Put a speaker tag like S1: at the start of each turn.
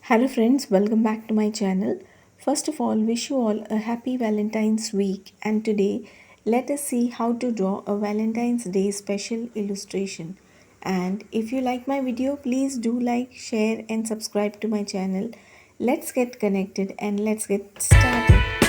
S1: Hello friends, welcome back to my channel. First of all, wish you all a happy Valentine's week, and today let us see how to draw a Valentine's Day special illustration. And if you like my video, please do like, share and subscribe to my channel. Let's get connected and let's get started.